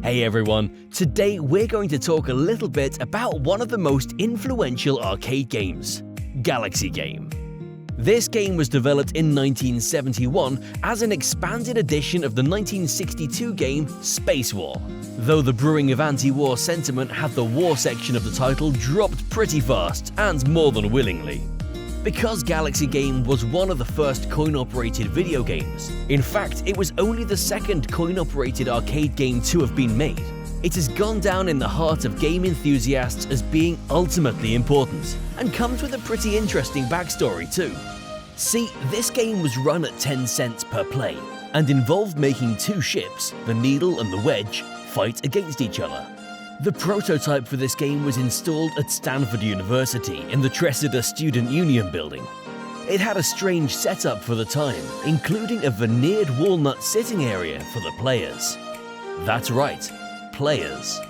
Hey everyone, today we're going to talk a little bit about one of the most influential arcade games, Galaxy Game. This game was developed in 1971 as an expanded edition of the 1962 game Space War, though the brewing of anti-war sentiment had the war section of the title dropped pretty fast and more than willingly. Because Galaxy Game was one of the first coin-operated video games, in fact it was only the second coin-operated arcade game to have been made, it has gone down in the heart of game enthusiasts as being ultimately important, and comes with a pretty interesting backstory too. See, this game was run at 10 cents per play, and involved making two ships, the Needle and the Wedge, fight against each other. The prototype for this game was installed at Stanford University in the Tresidder Student Union building. It had a strange setup for the time, including a veneered walnut sitting area for the players. That's right, players.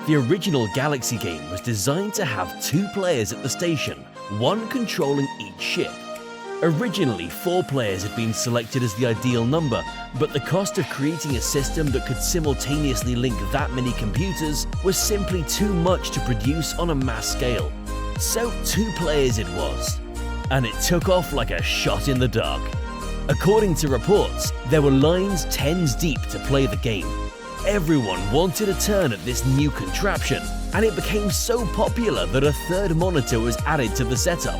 The original Galaxy game was designed to have two players at the station, one controlling each ship. Originally, 4 players had been selected as the ideal number, but the cost of creating a system that could simultaneously link that many computers was simply too much to produce on a mass scale. So 2 players it was. And it took off like a shot in the dark. According to reports, there were lines tens deep to play the game. Everyone wanted a turn at this new contraption, and it became so popular that a third monitor was added to the setup.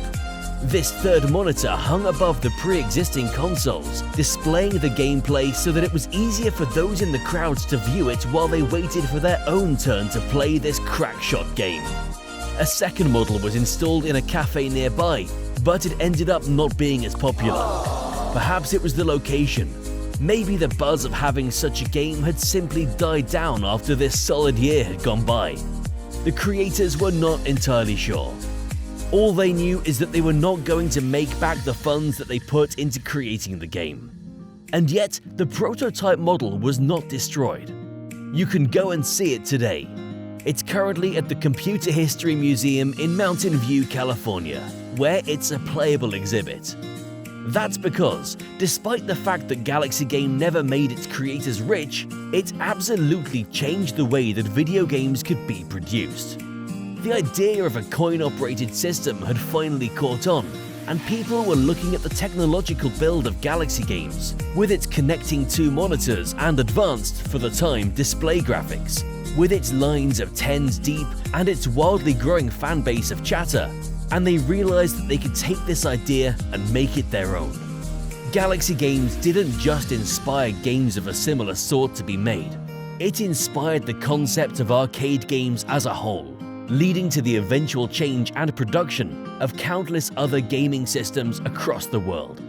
This third monitor hung above the pre-existing consoles, displaying the gameplay so that it was easier for those in the crowds to view it while they waited for their own turn to play this crackshot game. A second model was installed in a cafe nearby, but it ended up not being as popular. Perhaps it was the location. Maybe the buzz of having such a game had simply died down after this solid year had gone by. The creators were not entirely sure. All they knew is that they were not going to make back the funds that they put into creating the game. And yet, the prototype model was not destroyed. You can go and see it today. It's currently at the Computer History Museum in Mountain View, California, where it's a playable exhibit. That's because, despite the fact that Galaxy Game never made its creators rich, it absolutely changed the way that video games could be produced. The idea of a coin-operated system had finally caught on, and people were looking at the technological build of Galaxy Games, with its connecting 2 monitors and advanced, for the time, display graphics, with its lines of tens deep and its wildly growing fan base of chatter, and they realized that they could take this idea and make it their own. Galaxy Games didn't just inspire games of a similar sort to be made, it inspired the concept of arcade games as a whole, leading to the eventual change and production of countless other gaming systems across the world.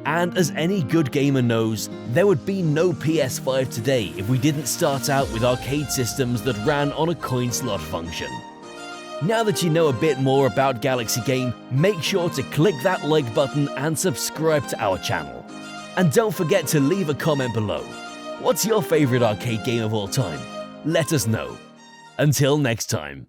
And as any good gamer knows, there would be no PS5 today if we didn't start out with arcade systems that ran on a coin slot function. Now that you know a bit more about Galaxy Game, make sure to click that like button and subscribe to our channel. And don't forget to leave a comment below. What's your favorite arcade game of all time? Let us know. Until next time.